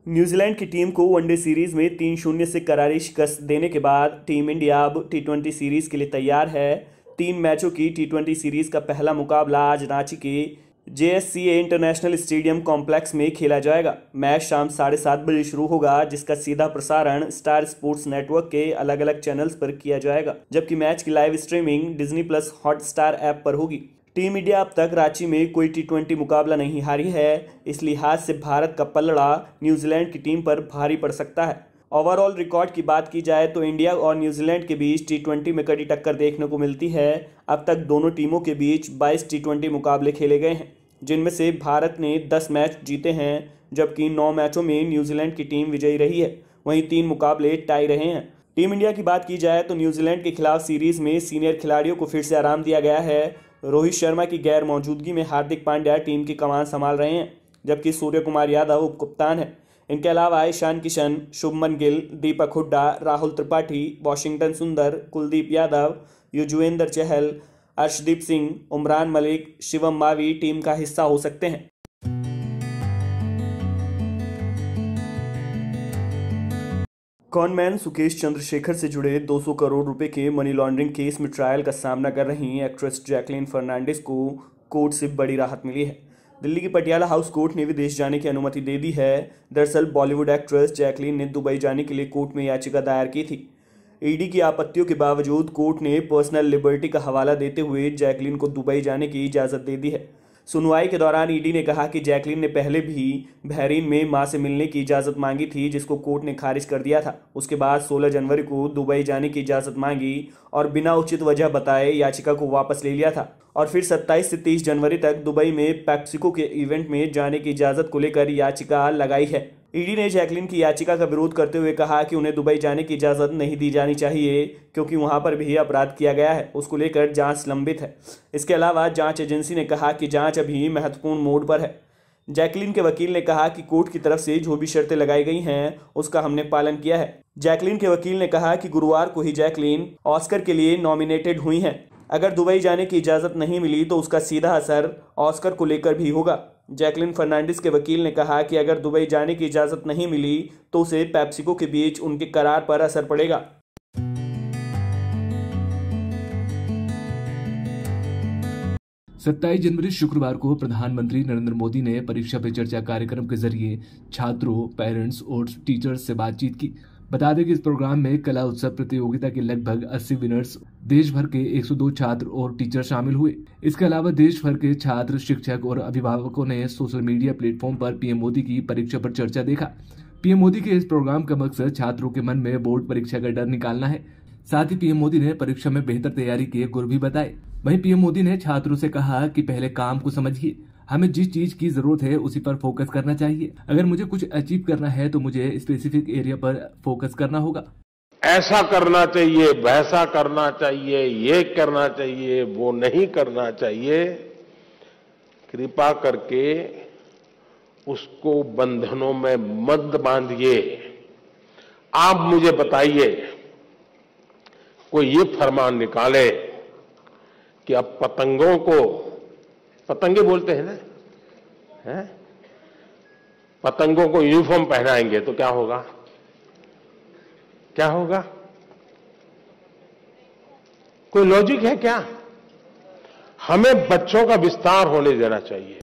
New Zealand की team को one day series में 3-0 से करारी शिकस्त देने के बाद टीम इंडिया अब टी20 सीरीज के लिए तैयार है। 3 मैचों की टी20 सीरीज का पहला मुकाबला आज रांची के JSCA इंटरनेशनल स्टेडियम कॉम्प्लेक्स में खेला जाएगा। मैच शाम 7:30 बजे शुरू होगा, जिसका सीधा प्रसारण स्टार स्पोर्ट्स नेटवर्क के अलग अलग चैनल्स पर किया जाएगा, जबकि मैच की live streaming Disney+ Hotstar app पर होगी। टीम इंडिया अब तक रांची में कोई टी20 मुकाबला नहीं हारी है। इस लिहाज से भारत का पलड़ा न्यूजीलैंड की टीम पर भारी पड़ सकता है। ओवरऑल रिकॉर्ड की बात की जाए तो इंडिया और न्यूजीलैंड के बीच टी20 में कड़ी टक्कर देखने को मिलती है। अब तक दोनों टीमों के बीच 22 टी20 मुकाबले खेले गए हैं, जिनमें से भारत ने 10 मैच जीते हैं, जबकि 9 मैचों में न्यूजीलैंड की टीम विजयी रही है। वहीं 3 मुकाबले टाई रहे हैं। टीम इंडिया की बात की जाए तो न्यूजीलैंड के खिलाफ सीरीज में सीनियर खिलाड़ियों को फिर से आराम दिया गया है। रोहित शर्मा की गैर मौजूदगी में हार्दिक पांड्या टीम की कमान संभाल रहे हैं, जबकि सूर्य कुमार यादव उप कप्तान है। इनके अलावा ईशान किशन, शुभमन गिल, दीपक हुड्डा, राहुल त्रिपाठी, वाशिंगटन सुंदर, कुलदीप यादव, युजवेंद्र चहल, अर्शदीप सिंह, उमरान मलिक, शिवम मावी टीम का हिस्सा हो सकते हैं। कॉनमैन सुकेश चंद्रशेखर से जुड़े 200 करोड़ रुपए के मनी लॉन्ड्रिंग केस में ट्रायल का सामना कर रही एक्ट्रेस जैकलीन फर्नांडिस को कोर्ट से बड़ी राहत मिली है। दिल्ली की पटियाला हाउस कोर्ट ने विदेश जाने की अनुमति दे दी है। दरअसल बॉलीवुड एक्ट्रेस जैकलीन ने दुबई जाने के लिए कोर्ट में याचिका दायर की थी। ईडी की आपत्तियों के बावजूद कोर्ट ने पर्सनल लिबर्टी का हवाला देते हुए जैकलीन को दुबई जाने की इजाज़त दे दी है। सुनवाई के दौरान ईडी ने कहा कि जैकलीन ने पहले भी बहरीन में मां से मिलने की इजाज़त मांगी थी, जिसको कोर्ट ने खारिज कर दिया था। उसके बाद 16 जनवरी को दुबई जाने की इजाज़त मांगी और बिना उचित वजह बताए याचिका को वापस ले लिया था। और फिर 27 से 30 जनवरी तक दुबई में पेप्सिको के इवेंट में जाने की इजाज़त को लेकर याचिका लगाई है। ईडी ने जैकलीन की याचिका का विरोध करते हुए कहा कि उन्हें दुबई जाने की इजाज़त नहीं दी जानी चाहिए, क्योंकि वहां पर भी अपराध किया गया है। उसको लेकर जांच लंबित है। इसके अलावा जांच एजेंसी ने कहा कि जांच अभी महत्वपूर्ण मोड पर है। जैकलीन के वकील ने कहा कि कोर्ट की तरफ से जो भी शर्तें लगाई गई हैं, उसका हमने पालन किया है। जैकलीन के वकील ने कहा कि गुरुवार को ही जैकलीन ऑस्कर के लिए नॉमिनेटेड हुई हैं। अगर दुबई जाने की इजाज़त नहीं मिली तो उसका सीधा असर ऑस्कर को लेकर भी होगा। जैकलीन फर्नांडिस के वकील ने कहा कि अगर दुबई जाने की इजाज़त नहीं मिली तो उसे पेप्सिको के बीच उनके करार पर असर पड़ेगा। सत्ताईस जनवरी शुक्रवार को प्रधानमंत्री नरेंद्र मोदी ने परीक्षा पे चर्चा कार्यक्रम के जरिए छात्रों, पेरेंट्स और टीचर्स से बातचीत की। बता दें कि इस प्रोग्राम में कला उत्सव प्रतियोगिता के लगभग 80 विनर्स, देश भर के 102 छात्र और टीचर शामिल हुए। इसके अलावा देश भर के छात्र, शिक्षक और अभिभावकों ने सोशल मीडिया प्लेटफॉर्म पर पीएम मोदी की परीक्षा पर चर्चा देखा। पीएम मोदी के इस प्रोग्राम का मकसद छात्रों के मन में बोर्ड परीक्षा का डर निकालना है। साथ ही पीएम मोदी ने परीक्षा में बेहतर तैयारी के गुर भी बताए। वहीं पीएम मोदी ने छात्रों से कहा कि पहले काम को समझिए, हमें जिस चीज की जरूरत है उसी पर फोकस करना चाहिए। अगर मुझे कुछ अचीव करना है तो मुझे स्पेसिफिक एरिया पर फोकस करना होगा। ऐसा करना चाहिए, वैसा करना चाहिए, ये करना चाहिए, वो नहीं करना चाहिए। कृपा करके उसको बंधनों में मत बांधिए। आप मुझे बताइए, कोई ये फरमान निकाले कि अब पतंगों को, पतंगे बोलते हैं ना, हैं? पतंगों को यूनिफॉर्म पहनाएंगे तो क्या होगा? क्या होगा? कोई लॉजिक है क्या? हमें बच्चों का विस्तार होने देना चाहिए।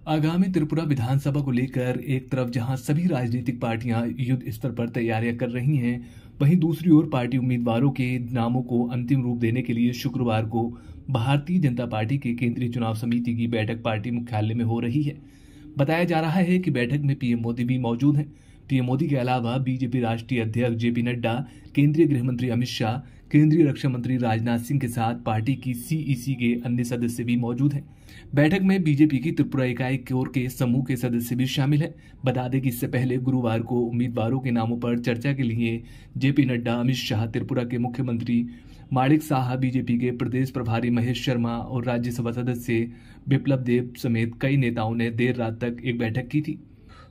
आगामी त्रिपुरा विधानसभा को लेकर एक तरफ जहां सभी राजनीतिक पार्टियां युद्ध स्तर पर तैयारियां कर रही हैं, वहीं दूसरी ओर पार्टी उम्मीदवारों के नामों को अंतिम रूप देने के लिए शुक्रवार को भारतीय जनता पार्टी के केंद्रीय चुनाव समिति की बैठक पार्टी मुख्यालय में हो रही है। बताया जा रहा है कि बैठक में पीएम मोदी भी मौजूद हैं। पीएम मोदी के अलावा बीजेपी राष्ट्रीय अध्यक्ष जेपी नड्डा, केंद्रीय गृह मंत्री अमित शाह, केंद्रीय रक्षा मंत्री राजनाथ सिंह के साथ पार्टी की सीईसी के अन्य सदस्य भी मौजूद हैं। बैठक में बीजेपी की त्रिपुरा इकाई कोर के समूह के सदस्य भी शामिल हैं। बता दें कि इससे पहले गुरुवार को उम्मीदवारों के नामों पर चर्चा के लिए जेपी नड्डा, अमित शाह, त्रिपुरा के मुख्यमंत्री माणिक साहा, बीजेपी के प्रदेश प्रभारी महेश शर्मा और राज्यसभा सदस्य बिप्लब देब समेत कई नेताओं ने देर रात तक एक बैठक की थी।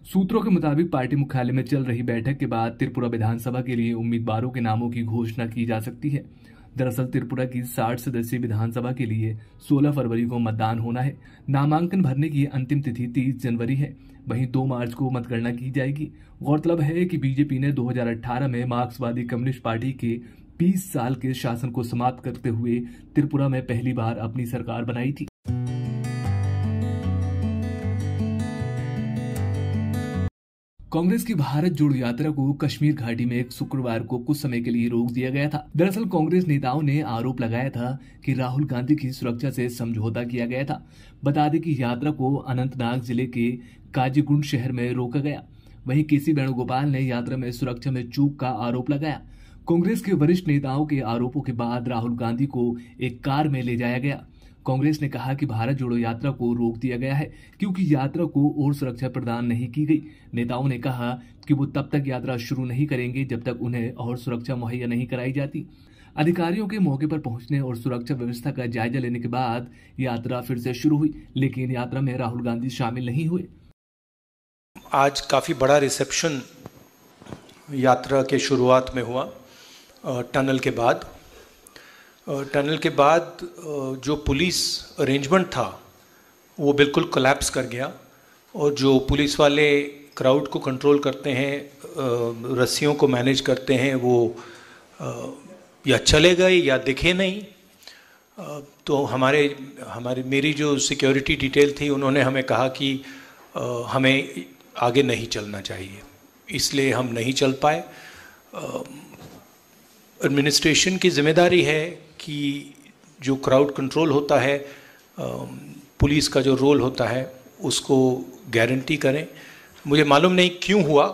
सूत्रों के मुताबिक पार्टी मुख्यालय में चल रही बैठक के बाद त्रिपुरा विधानसभा के लिए उम्मीदवारों के नामों की घोषणा की जा सकती है। दरअसल त्रिपुरा की 60 सदस्यीय विधानसभा के लिए 16 फरवरी को मतदान होना है। नामांकन भरने की अंतिम तिथि 30 जनवरी है। वहीं 2 मार्च को मतगणना की जाएगी। गौरतलब है कि बीजेपी ने 2018 में मार्क्सवादी कम्युनिस्ट पार्टी के 20 साल के शासन को समाप्त करते हुए त्रिपुरा में पहली बार अपनी सरकार बनाई थी। कांग्रेस की भारत जोड़ो यात्रा को कश्मीर घाटी में एक शुक्रवार को कुछ समय के लिए रोक दिया गया था। दरअसल कांग्रेस नेताओं ने आरोप लगाया था कि राहुल गांधी की सुरक्षा से समझौता किया गया था। बता दें कि यात्रा को अनंतनाग जिले के काजीगुंड शहर में रोका गया। वहीं केसी वेणुगोपाल ने यात्रा में सुरक्षा में चूक का आरोप लगाया। कांग्रेस के वरिष्ठ नेताओं के आरोपों के बाद राहुल गांधी को एक कार में ले जाया गया। कांग्रेस ने कहा कि भारत जोड़ो यात्रा को रोक दिया गया है क्योंकि यात्रा को और सुरक्षा प्रदान नहीं की गई। नेताओं ने कहा कि वो तब तक यात्रा शुरू नहीं करेंगे जब तक उन्हें और सुरक्षा मुहैया नहीं कराई जाती। अधिकारियों के मौके पर पहुंचने और सुरक्षा व्यवस्था का जायजा लेने के बाद यात्रा फिर से शुरू हुई, लेकिन यात्रा में राहुल गांधी शामिल नहीं हुए। आज काफ़ी बड़ा रिसेप्शन यात्रा के शुरुआत में हुआ। टनल के बाद जो पुलिस अरेंजमेंट था वो बिल्कुल कोलैप्स कर गया और जो पुलिस वाले क्राउड को कंट्रोल करते हैं, रस्सियों को मैनेज करते हैं, वो या चले गए या दिखे नहीं। तो मेरी जो सिक्योरिटी डिटेल थी उन्होंने हमें कहा कि हमें आगे नहीं चलना चाहिए, इसलिए हम नहीं चल पाए। एडमिनिस्ट्रेशन की जिम्मेदारी है कि जो क्राउड कंट्रोल होता है, पुलिस का जो रोल होता है उसको गारंटी करें। मुझे मालूम नहीं क्यों हुआ।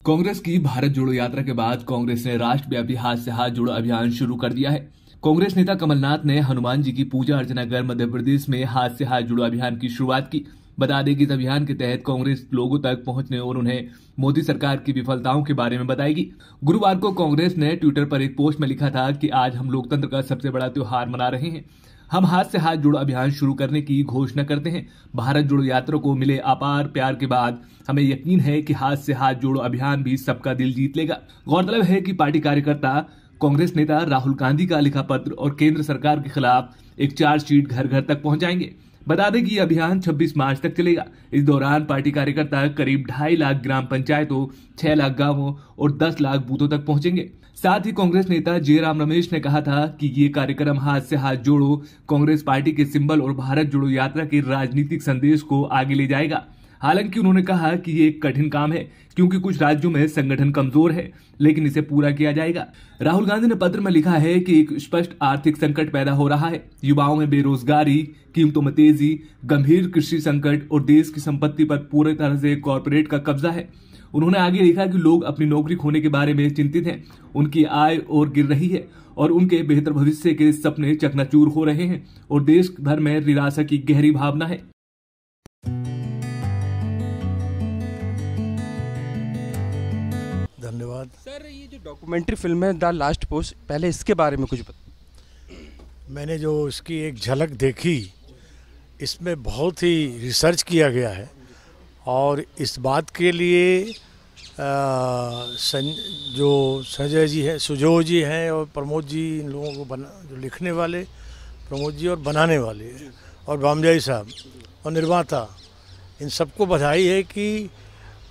कांग्रेस की भारत जोड़ो यात्रा के बाद कांग्रेस ने राष्ट्रव्यापी हाथ से हाथ जोड़ो अभियान शुरू कर दिया है। कांग्रेस नेता कमलनाथ ने हनुमान जी की पूजा अर्चना कर मध्य प्रदेश में हाथ से हाथ जोड़ो अभियान की शुरुआत की। बता दें कि इस अभियान के तहत कांग्रेस लोगों तक पहुंचने और उन्हें मोदी सरकार की विफलताओं के बारे में बताएगी। गुरुवार को कांग्रेस ने ट्विटर पर एक पोस्ट में लिखा था कि आज हम लोकतंत्र का सबसे बड़ा त्योहार मना रहे हैं। हम हाथ से हाथ जोड़ो अभियान शुरू करने की घोषणा करते हैं। भारत जोड़ो यात्रा को मिले अपार प्यार के बाद हमें यकीन है कि हाथ से हाथ जोड़ो अभियान भी सबका दिल जीत लेगा। गौरतलब है कि पार्टी कार्यकर्ता कांग्रेस नेता राहुल गांधी का लिखा पत्र और केंद्र सरकार के खिलाफ एक चार्जशीट घर घर तक पहुंचाएंगे। बता दें कि यह अभियान 26 मार्च तक चलेगा। इस दौरान पार्टी कार्यकर्ता करीब 2.5 लाख ग्राम पंचायतों, 6 लाख गांवों और 10 लाख बूथों तक पहुंचेंगे। साथ ही कांग्रेस नेता जयराम रमेश ने कहा था कि ये कार्यक्रम हाथ से हाथ जोड़ो कांग्रेस पार्टी के सिंबल और भारत जोड़ो यात्रा के राजनीतिक संदेश को आगे ले जाएगा। हालांकि उन्होंने कहा कि ये एक कठिन काम है क्योंकि कुछ राज्यों में संगठन कमजोर है, लेकिन इसे पूरा किया जाएगा। राहुल गांधी ने पत्र में लिखा है कि एक स्पष्ट आर्थिक संकट पैदा हो रहा है। युवाओं में बेरोजगारी, कीमतों में तेजी, गंभीर कृषि संकट और देश की संपत्ति पर पूरी तरह से कॉर्पोरेट का कब्जा है। उन्होंने आगे लिखा कि लोग अपनी नौकरी खोने के बारे में चिंतित हैं, उनकी आय और गिर रही है और उनके बेहतर भविष्य के सपने चकनाचूर हो रहे हैं और देश भर में निराशा की गहरी भावना है। धन्यवाद सर। ये जो डॉक्यूमेंट्री फिल्म है द लास्ट पोस्ट, पहले इसके बारे में कुछ बताइए। मैंने जो इसकी एक झलक देखी, इसमें बहुत ही रिसर्च किया गया है और इस बात के लिए जो संजय जी हैं, सुजोय जी हैं और प्रमोद जी, इन लोगों को जो लिखने वाले प्रमोद जी और बनाने वाले और बामजाई साहब और निर्माता, इन सबको बधाई है कि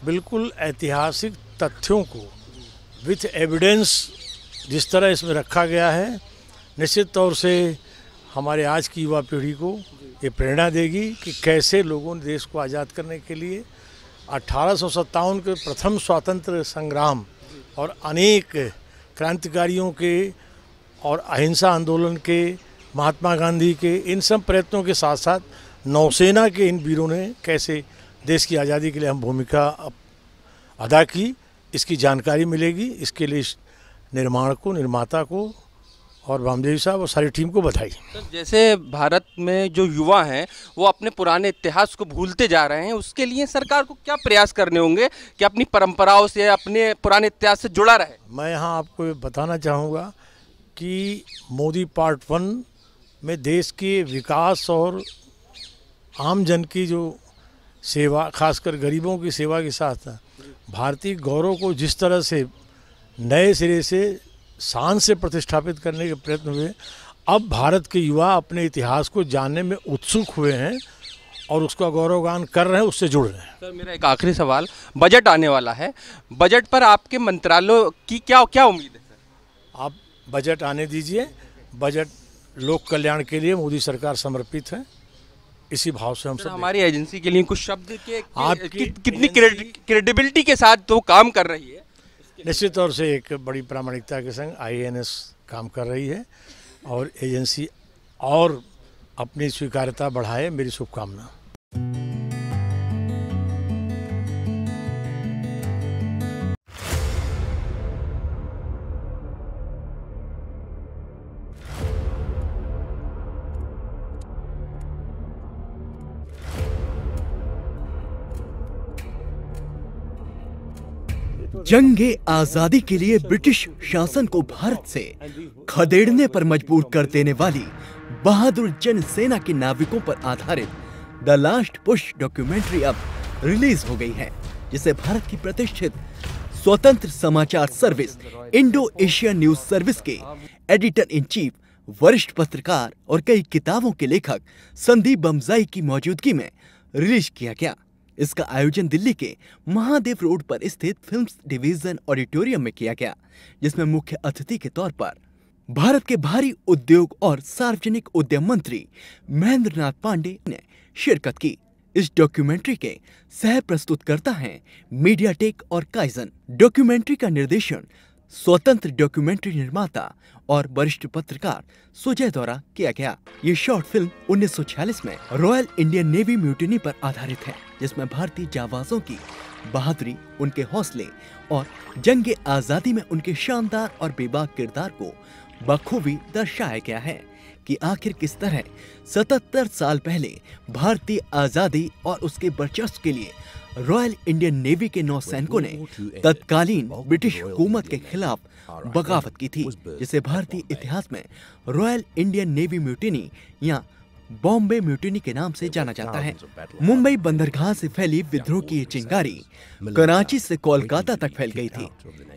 बिल्कुल ऐतिहासिक तथ्यों को विथ एविडेंस जिस तरह इसमें रखा गया है, निश्चित तौर से हमारे आज की युवा पीढ़ी को ये प्रेरणा देगी कि कैसे लोगों ने देश को आज़ाद करने के लिए 1857 के प्रथम स्वातंत्र संग्राम और अनेक क्रांतिकारियों के और अहिंसा आंदोलन के, महात्मा गांधी के, इन सब प्रयत्नों के साथ साथ नौसेना के इन वीरों ने कैसे देश की आज़ादी के लिए हम भूमिका अदा की, इसकी जानकारी मिलेगी। इसके लिए निर्माण को, निर्माता को और वामदेव साहब और सारी टीम को बधाई। सर, जैसे भारत में जो युवा हैं वो अपने पुराने इतिहास को भूलते जा रहे हैं, उसके लिए सरकार को क्या प्रयास करने होंगे कि अपनी परंपराओं से, अपने पुराने इतिहास से जुड़ा रहे? मैं यहाँ आपको बताना चाहूँगा कि मोदी पार्ट 1 में देश के विकास और आम जन की जो सेवा, खासकर गरीबों की सेवा के साथ भारतीय गौरव को जिस तरह से नए सिरे से शान से प्रतिष्ठापित करने के प्रयत्न हुए, अब भारत के युवा अपने इतिहास को जानने में उत्सुक हुए हैं और उसका गौरवगान कर रहे हैं, उससे जुड़ रहे हैं। सर, मेरा एक आखिरी सवाल, बजट आने वाला है, बजट पर आपके मंत्रालयों की क्या क्या उम्मीद है सर? आप बजट आने दीजिए, बजट लोक कल्याण के लिए मोदी सरकार समर्पित है, इसी भाव से हम सब हमारी एजेंसी के लिए कुछ शब्द के आपकी कितनी क्रेडिबिलिटी के साथ तो काम कर रही है? निश्चित तौर से एक बड़ी प्रामाणिकता के संग IANS काम कर रही है और एजेंसी और अपनी स्वीकार्यता बढ़ाए, मेरी शुभकामना। जंगे आजादी के लिए ब्रिटिश शासन को भारत से खदेड़ने पर मजबूर कर देने वाली बहादुर जन सेना के नाविकों पर आधारित द लास्ट पुश डॉक्यूमेंट्री अब रिलीज हो गई है, जिसे भारत की प्रतिष्ठित स्वतंत्र समाचार service Indo Asia news service के एडिटर इन चीफ, वरिष्ठ पत्रकार और कई किताबों के लेखक संदीप बमजाई की मौजूदगी में रिलीज किया गया। इसका आयोजन दिल्ली के महादेव रोड पर स्थित फिल्म्स डिवीजन ऑडिटोरियम में किया गया, जिसमें मुख्य अतिथि के तौर पर भारत के भारी उद्योग और सार्वजनिक उद्यम मंत्री महेंद्र नाथ पांडे ने शिरकत की। इस डॉक्यूमेंट्री के सह प्रस्तुतकर्ता हैं मीडियाटेक और काइजन। डॉक्यूमेंट्री का निर्देशन स्वतंत्र डॉक्यूमेंट्री निर्माता और वरिष्ठ पत्रकार सुजय द्वारा किया गया। ये शॉर्ट फिल्म 1946 में रॉयल इंडियन नेवी म्यूटिनी पर आधारित है, जिसमें भारतीय जाबाजों की बहादुरी, उनके हौसले और जंग आजादी में उनके शानदार और बेबाक किरदार को बखूबी दर्शाया गया है कि आखिर किस तरह 77 साल पहले भारतीय आजादी और उसके वर्चस्व के लिए रॉयल इंडियन नेवी के नौसैनिकों ने तत्कालीन ब्रिटिश हुकूमत के खिलाफ बगावत की थी, जिसे भारतीय इतिहास में रॉयल इंडियन नेवी म्यूटिनी या बॉम्बे म्यूटिनी के नाम से जाना जाता है। मुंबई बंदरगाह से फैली विद्रोह की ये चिंगारी कराची से कोलकाता तक फैल गई थी।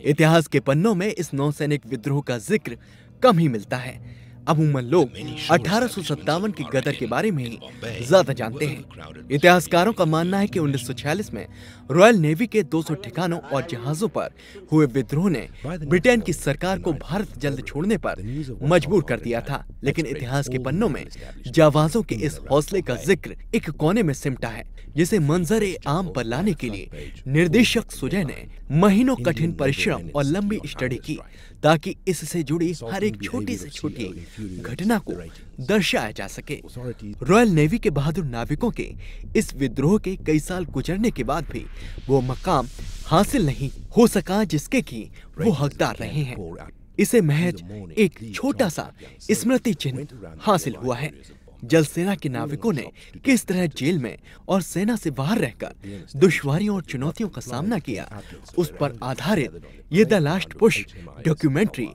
इतिहास के पन्नों में इस नौसैनिक विद्रोह का जिक्र कम ही मिलता है। अमूमन लोग 1857 की गदर के बारे में ही ज्यादा जानते हैं। इतिहासकारों का मानना है कि 1946 में रॉयल नेवी के 200 ठिकानों और जहाजों पर हुए विद्रोह ने ब्रिटेन की सरकार को भारत जल्द छोड़ने पर मजबूर कर दिया था, लेकिन इतिहास के पन्नों में जाबाजों के इस हौसले का जिक्र एक कोने में सिमटा है, जिसे मंजर आम पर लाने के लिए निर्देशक सुजय ने महीनों कठिन परिश्रम और लंबी स्टडी की, ताकि इससे जुड़ी हर एक छोटी से छोटी घटना को दर्शाया जा सके। रॉयल नेवी के बहादुर नाविकों के इस विद्रोह के कई साल गुजरने के बाद भी वो मकाम हासिल नहीं हो सका जिसके की वो हकदार रहे हैं। इसे महज एक छोटा सा स्मृति चिन्ह हासिल हुआ है। जल सेना के नाविकों ने किस तरह जेल में और सेना से बाहर रहकर दुश्वारियों और चुनौतियों का सामना किया, उस पर आधारित ये द लास्ट पुश डॉक्यूमेंट्री